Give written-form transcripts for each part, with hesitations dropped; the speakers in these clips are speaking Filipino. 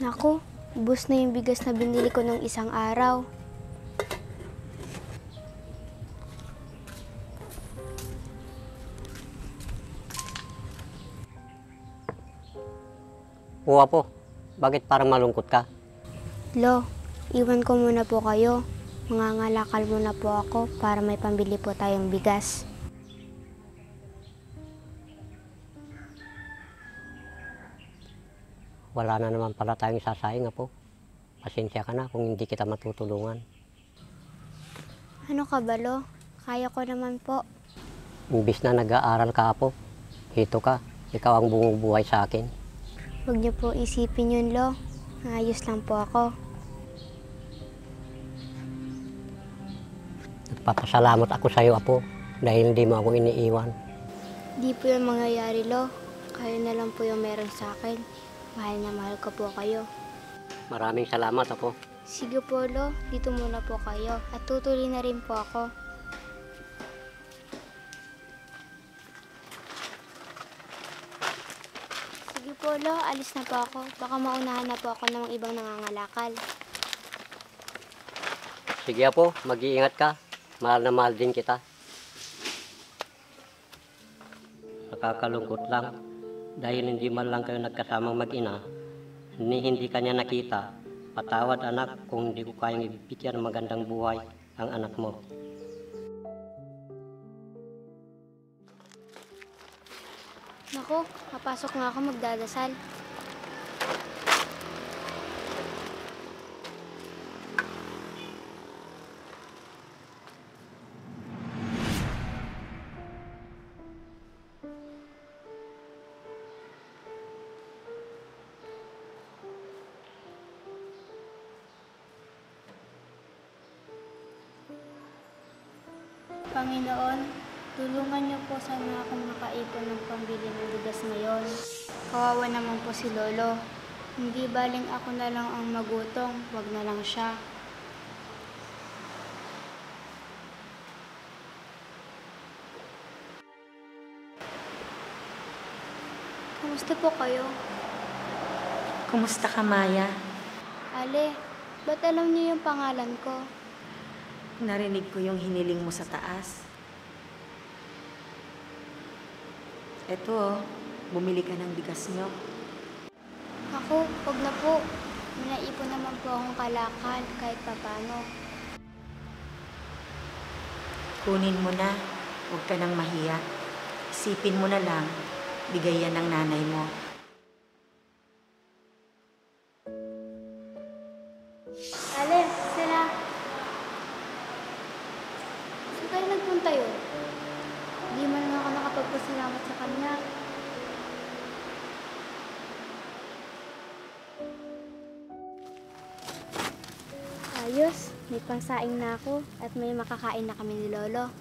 Naku, ubos na yung bigas na binili ko nung isang araw. Oo po, bakit parang malungkot ka? Lo, iwan ko muna po kayo. Mangangalakal muna po ako para may pambili po tayong bigas. Wala na naman pala tayong sasayang po. Pasensya ka na kung hindi kita matutulungan. Ano ka ba, Lo? Kaya ko naman po. Imbis na nag-aaral ka po, hito ka, ikaw ang bumubuhay sa akin. Huwag niyo po isipin yun, Lo. Ayos lang po ako. Nagpapasalamat ako sa iyo, Apo, dahil hindi mo ako iniiwan. Di po yung mangyayari, Lo. Kayo na lang po yung meron sa akin. Mahal na mahal ko po kayo. Maraming salamat, Apo. Sige po, Lo. Dito muna po kayo. At tutuloy na rin po ako. Sige po, Lo. Alis na po ako. Baka maunahan na po ako ng ibang nangangalakal. Sige, Apo, mag-iingat ka. Mahal na mahal din kita. Nakakalungkot lang dahil hindi man lang kayo nagkasamang mag-ina, hindi kanya nakita. Patawad anak kung hindi ko kayang ibigyan ng magandang buhay ang anak mo. Naku, papasok nga ako magdadasal. Panginoon, tulungan niyo po sana akong makaipon ng pambili ng bigas ngayon. Kawawa naman po si Lolo. Hindi baling ako na lang ang magutong, wag na lang siya. Kamusta po kayo? Kumusta ka, Maya? Ale, ba't alam niyo yung pangalan ko? Narinig ko yung hiniling mo sa taas. Eto, bumili ka ng bigas nyo. Ako, wag na po. May naipon naman po akong kalakal kahit papano. Kunin mo na. Huwag ka nang mahiya. Isipin mo na lang, bigay yan ng nanay mo. Ale, sila. Saan kayo nagpunta yun? Di man lang ako nakapagpasalamat sa kanya. Ayos, may pangsaing na ako at may makakain na kami ni Lolo.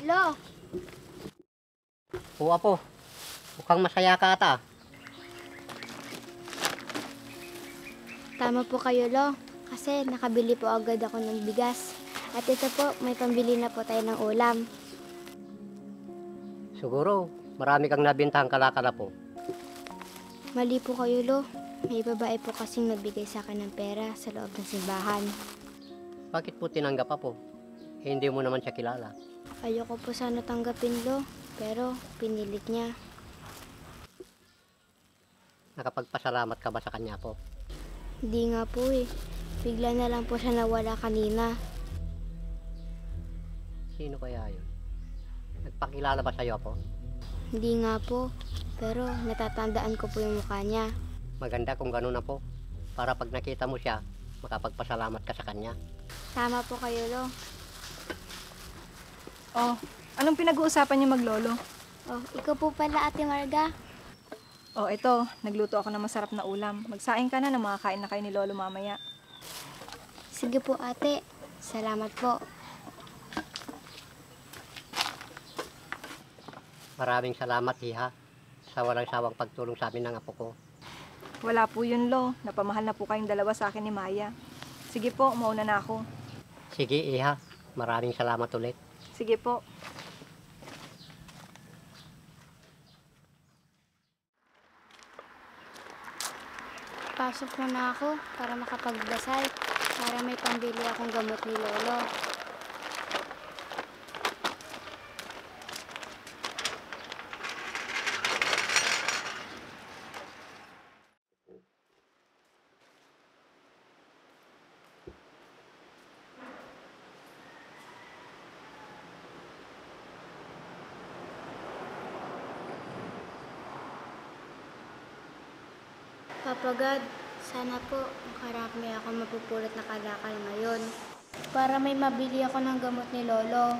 Lo, Oo, Apo, mukhang masaya ka ata. tama po kayo, Lo. Kasi nakabili po agad ako ng bigas. At ito po, may pambili na po tayo ng ulam. Siguro, marami kang nabintang kalakala po. Mali po kayo, Lo. May babae po kasing nagbigay sa akin ng pera sa loob ng simbahan. Bakit po tinanggap, Apo? Hindi mo naman siya kilala. Ayoko po sana tanggapin, Lo. Pero pinilit niya. Nakapagpasalamat ka ba sa kanya, Apo? Hindi nga po eh. Bigla na lang po siya nawala kanina. Sino kaya yun? Nagpakilala ba sa'yo, Apo? Hindi nga po. Pero natatandaan ko po yung mukha niya. Maganda kung ganun, Apo. Para pag nakita mo siya, makapagpasalamat ka sa kanya. Tama po kayo, Lo. Oh, anong pinag-uusapan niyo maglolo? Oh, ikaw po pala, Ate Marga. Oh, ito, nagluto ako ng masarap na ulam. Magsaing ka na makakain na kayo ni Lolo mamaya. Sige po, Ate. Salamat po. Maraming salamat, Iha, sa walang sawang pagtulong sa amin ng apo ko. Wala po yun, Lo. Napamahal na po kayong dalawa sa akin ni Maya. Sige po, mauna na ako. Sige, Iha. Maraming salamat ulit. Sige po. Pasok muna ako para makapagdasal, para may pambili akong gamot ni Lolo. Papa God, sana po makarami ako mapupulot na kalakal ngayon para may mabili ako ng gamot ni Lolo.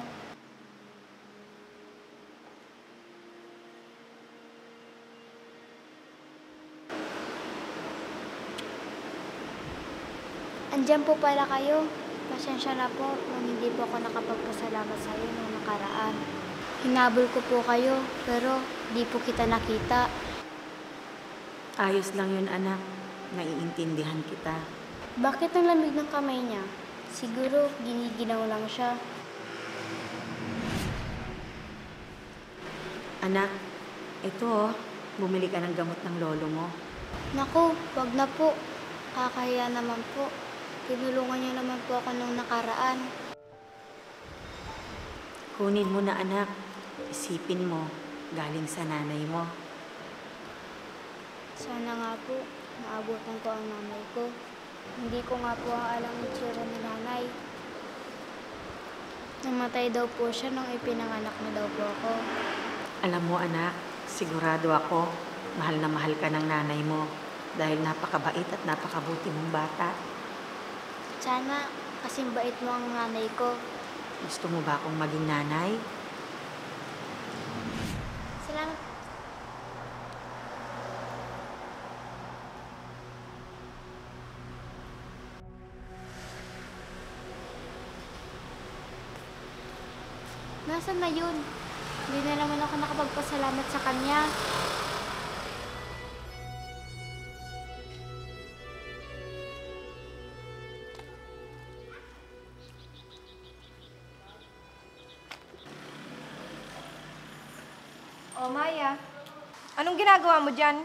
Andiyan po pala kayo. Pasensya na po kung hindi po ako nakapagpasalamat sa iyo noong nakaraan. Hinabol ko po kayo pero di po kita nakita. Ayos lang yun, anak. Naiintindihan kita. Bakit ang lamig ng kamay niya? Siguro giniginaw lang siya. Anak, ito oh, bumili ka ng gamot ng lolo mo. Naku, wag na po. Kakahiya naman po. Tinulungan niyo naman po ako nung nakaraan. Kunin mo na, anak. Isipin mo, galing sa nanay mo. Sana nga po, maabutan ko ang nanay ko. Hindi ko nga po alam ang itsura ni nanay. Namatay daw po siya nung ipinanganak na daw po ako. Alam mo, anak, sigurado ako, mahal na mahal ka ng nanay mo dahil napakabait at napakabuti mong bata. Sana, kasing bait mo ang nanay ko. Gusto mo ba akong maging nanay? Salamat. Nasaan na yun? Hindi na naman ako nakapagpasalamat sa kanya. Oh, Maya. Anong ginagawa mo dyan?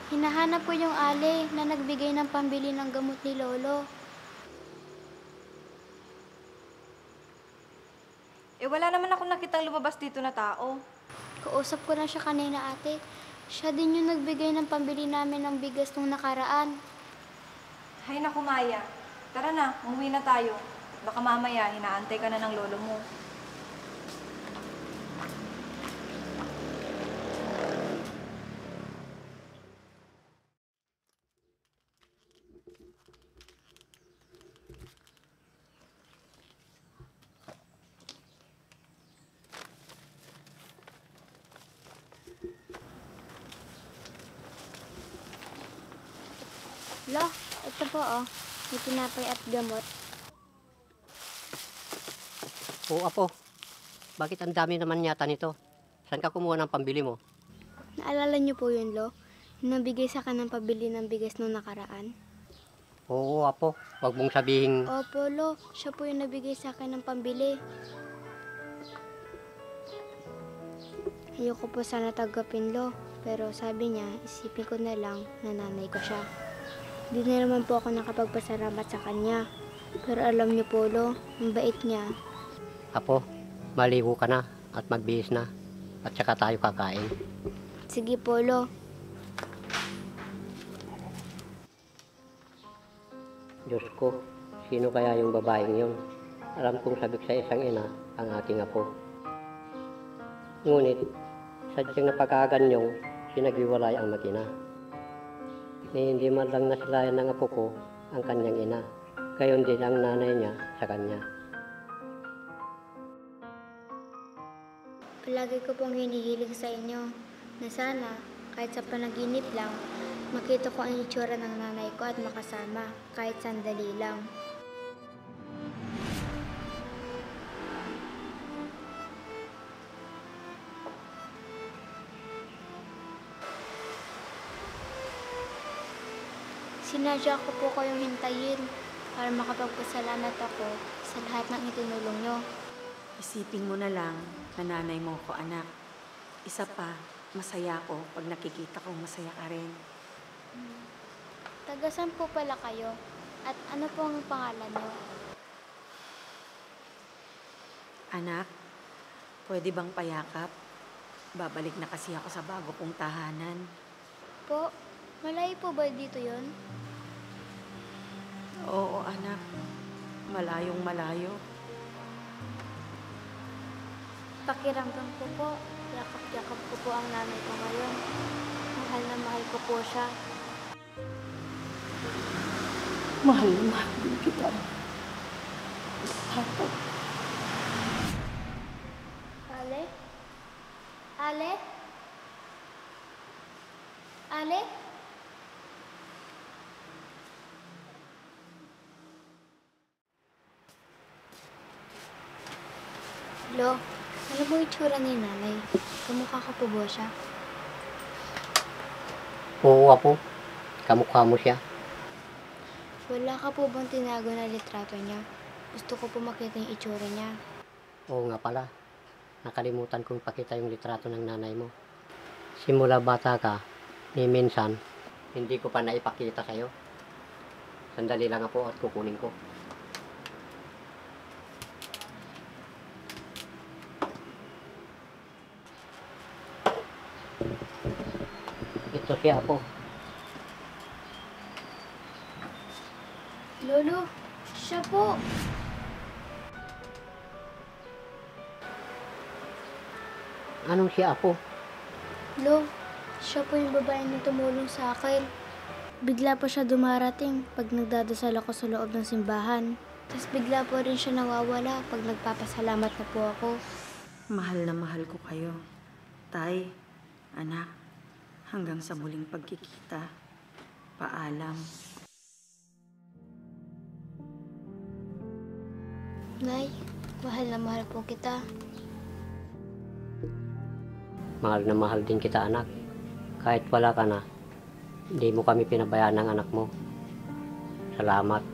Hinahanap ko yung ale na nagbigay ng pambili ng gamot ni Lolo. Wala naman ako nakitang lumabas dito na tao. Kausap ko na siya kanina, ate. Siya din yung nagbigay ng pambili namin ng bigas nung nakaraan. Hay naku, Maya. Tara na, umuwi na tayo. Baka mamaya, hinaantay ka na ng lolo mo. Lo, ito po oh. May tinapay at gamot. Oo, Apo. Bakit ang dami naman yata nito? Saan ka kumuha ng pambili mo? Naalala niyo po yun, Lo? Nabigay sa akin ng pabili ng bigas nung nakaraan. Oo, Apo. Huwag mong sabihin, Opo, Lo. Siya po yung nabigay sa akin ng pambili. Ayoko po sana tanggapin, Lo. Pero sabi niya, isipin ko na lang na nanay ko siya. Hindi na naman po ako nakapagpasalamat sa kanya. Pero alam niyo po, Lo, ang bait niya. Apo, maligo ka na at magbihis na. At saka tayo kakain. Sige po, Lo. Diyos ko, sino kaya yung babaeng yun? Alam kong sabik sa isang ina ang aking apo. Ngunit, sadyang napagkaganyong sinaghiwalay ang mag-ina. Ni hindi man lang nasilayan ng apo ko ang kanyang ina. Gayon din ang nanay niya sa kanya. Palagi ko pong hinihiling sa inyo na sana, kahit sa panaginip lang, makita ko ang itsura ng nanay ko at makasama, kahit sandali lang. Sinadya ko po kayong hintayin para makapagpasalamat ako sa lahat ng itinulong nyo. Isipin mo na lang na nanay mo ko, anak. Isa pa, masaya ako pag nakikita kong masaya ka rin. Tagasan po pala kayo? At ano po ang pangalan niyo? Anak, pwede bang payakap? Babalik na kasi ako sa bago kong tahanan. Po, malayo po ba dito yon? Oo, anak. Malayong malayo. Pakiramdam ko po, yakap-yakap ko po ang nanay ko ngayon. Mahal na mahal ko po siya. Mahal na mahal din kita. Ale? Ale? Ale? Lo, ano po itsura ni nanay? Kamukha ka po ba siya? Oo, Apo. Kamukha mo siya. Wala ka po bang tinago na litrato niya? Gusto ko po makita yung itsura niya. Oo nga pala. Nakalimutan kong ipakita yung litrato ng nanay mo. Simula bata ka, ni minsan, hindi ko pa naipakita sa'yo. Sandali lang po at kukunin ko. Ito siya po. Lolo, siya po! Anong siya po? Lo, siya po yung babae na tumulong sa akin. Bigla po siya dumarating pag nagdadasal ako sa loob ng simbahan. Tapos bigla po rin siya nawawala pag nagpapasalamat na po ako. Mahal na mahal ko kayo. Tay, anak, hanggang sa muling pagkikita. Paalam. Nay, mahal na mahal po kita. Mahal na mahal din kita, anak. Kahit wala ka na, hindi mo kami pinabayaan ng anak mo. Salamat.